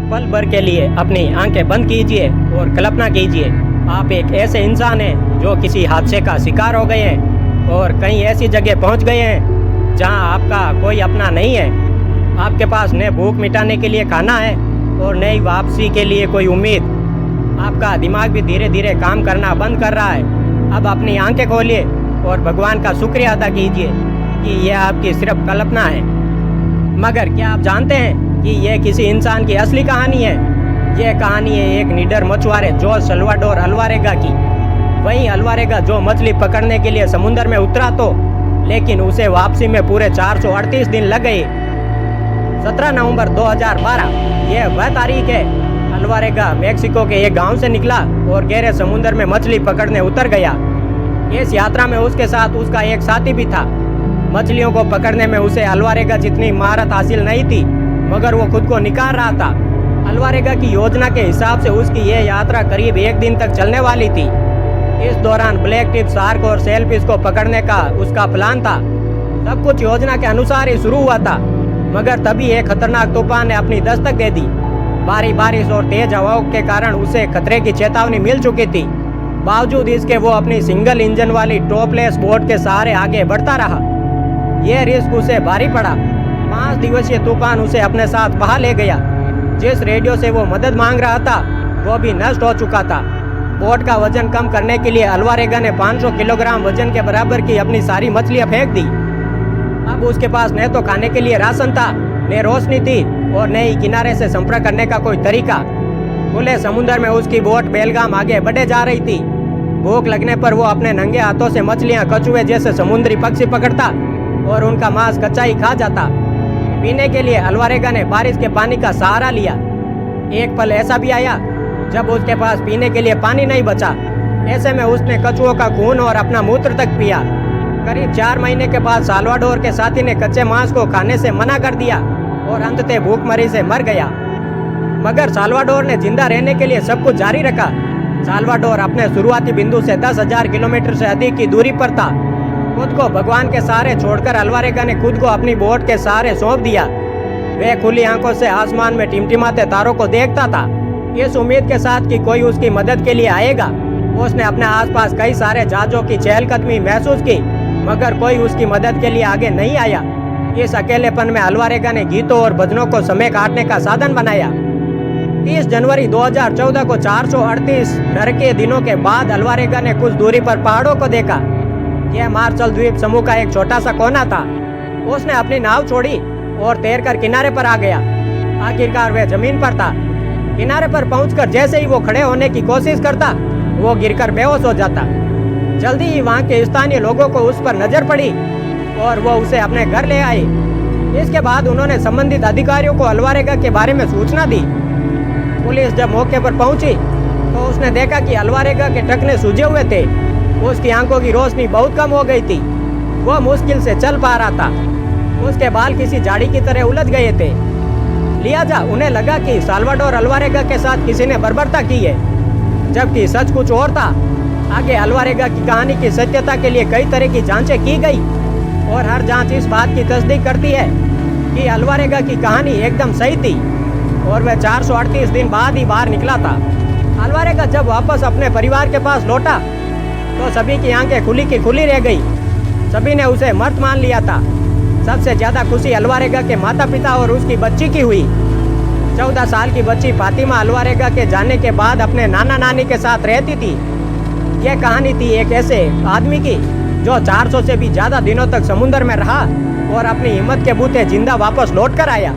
पल भर के लिए अपनी आंखें बंद कीजिए और कल्पना कीजिए आप एक ऐसे इंसान हैं जो किसी हादसे का शिकार हो गए हैं और कहीं ऐसी जगह पहुंच गए हैं जहां आपका कोई अपना नहीं है। आपके पास न भूख मिटाने के लिए खाना है और न ही वापसी के लिए कोई उम्मीद। आपका दिमाग भी धीरे धीरे काम करना बंद कर रहा है। अब अपनी आंखें खोलिए और भगवान का शुक्रिया अदा कीजिए कि यह आपकी सिर्फ कल्पना है। मगर क्या आप जानते हैं कि यह किसी इंसान की असली कहानी है? यह कहानी है एक निडर मछुआरे जोस सल्वाडोर अल्वारेगा की। वही अल्वारेगा जो मछली पकड़ने के लिए समुद्र में उतरा तो, लेकिन उसे वापसी में पूरे 438 दिन लग गए। 17 नवंबर 2012 यह वह तारीख है। अल्वारेगा मेक्सिको के एक गांव से निकला और गहरे समुद्र में मछली पकड़ने उतर गया। इस यात्रा में उसके साथ उसका एक साथी भी था। मछलियों को पकड़ने में उसे अल्वारेगा जितनी महारत हासिल नहीं थी, मगर वो खुद को निकाल रहा था। अल्वारेगा की योजना के हिसाब से उसकी यह यात्रा करीब 1 दिन तक चलने वाली थी। इस दौरान ब्लैक टिप शार्क और सेलफिश को पकड़ने का उसका प्लान था। सब कुछ योजना के अनुसार ही शुरू हुआ था, मगर तभी एक खतरनाक तूफान ने अपनी दस्तक दे दी। भारी बारिश और तेज हवाओं के कारण उसे खतरे की चेतावनी मिल चुकी थी। बावजूद इसके वो अपनी सिंगल इंजन वाली टॉपलेस बोट के सहारे आगे बढ़ता रहा। यह रिस्क उसे भारी पड़ा। 5 दिवसीय तूफान उसे अपने साथ बहा ले गया। जिस रेडियो से वो मदद मांग रहा था वो भी नष्ट हो चुका था। बोट का वजन कम करने के लिए अल्वारेगा ने 500 किलोग्राम वजन के बराबर की अपनी सारी मछलियां फेंक दी। अब उसके पास न तो खाने के लिए राशन था, न रोशनी थी और न ही किनारे से संपर्क करने का कोई तरीका। खुले समुद्र में उसकी बोट बेलगाम आगे बढ़े जा रही थी। भूख लगने पर वो अपने नंगे हाथों से मछलियां कछुए जैसे समुद्री पक्षी पकड़ता और उनका मांस कच्चा ही खा जाता। पीने के लिए अल्वारेगा ने बारिश के पानी का सहारा लिया। एक पल ऐसा भी आया जब उसके पास पीने के लिए पानी नहीं बचा। ऐसे में उसने कछुओं का खून और अपना मूत्र तक पिया। करीब 4 महीने के बाद साल्वाडोर के साथी ने कच्चे मांस को खाने से मना कर दिया और अंततः भूखमरी से मर गया। मगर साल्वाडोर ने जिंदा रहने के लिए सब कुछ जारी रखा। साल्वाडोर अपने शुरुआती बिंदु से 10,000 किलोमीटर से अधिक की दूरी पर था। खुद को भगवान के सहारे छोड़कर अल्वारेगा ने खुद को अपनी बोट के सहारे सौंप दिया। वह खुली आंखों से आसमान में टिमटिमाते तारों को देखता था, इस उम्मीद के साथ कि कोई उसकी मदद के लिए आएगा। उसने अपने आसपास कई सारे जहाजों की चहलकदमी महसूस की, मगर कोई उसकी मदद के लिए आगे नहीं आया। इस अकेलेपन में अल्वारेगा ने गीतों और भजनों को समय काटने का साधन बनाया। 30 जनवरी 2014 को 438 नरके दिनों के बाद अल्वारेगा ने कुछ दूरी पर पहाड़ों को देखा। यह मार्शल द्वीप समूह का एक छोटा सा कोना था। उसने अपनी नाव छोड़ी और तैरकर किनारे पर आ गया। आखिरकार वह जमीन पर था। किनारे पर पहुंचकर जैसे ही वो खड़े होने की कोशिश करता, वो गिरकर बेहोश हो जाता। जल्दी ही वहां के स्थानीय लोगों को उस पर नजर पड़ी और वो उसे अपने घर ले आए। इसके बाद उन्होंने संबंधित अधिकारियों को अल्वारेगा के बारे में सूचना दी। पुलिस जब मौके पर पहुंची तो उसने देखा कि अल्वारेगा के टखने सूजे हुए थे। उसकी आंखों की रोशनी बहुत कम हो गई थी। वो मुश्किल से चल पा रहा था। उसके बाल किसी झाड़ी की तरह उलझ गए थे। लिहाजा उन्हें लगा कि साल्वाडोर अल्वारेगा के साथ किसी ने बर्बरता की है, जबकि सच कुछ और था। आगे अल्वारेगा की कहानी की सत्यता के लिए कई तरह की जांचें की गई और हर जांच इस बात की तस्दीक करती है कि अल्वारेगा की कहानी एकदम सही थी और वह 438 दिन बाद ही बाहर निकला था। अल्वारेगा जब वापस अपने परिवार के पास लौटा तो सभी की आंखें खुली की खुली रह गई। सभी ने उसे मर्द मान लिया था। सबसे ज्यादा खुशी अल्वारेगा के माता पिता और उसकी बच्ची की हुई। 14 साल की बच्ची फातिमा अल्वारेगा के जाने के बाद अपने नाना नानी के साथ रहती थी। यह कहानी थी एक ऐसे आदमी की जो 400 से भी ज्यादा दिनों तक समुद्र में रहा और अपनी हिम्मत के बूते जिंदा वापस लौट कर आया।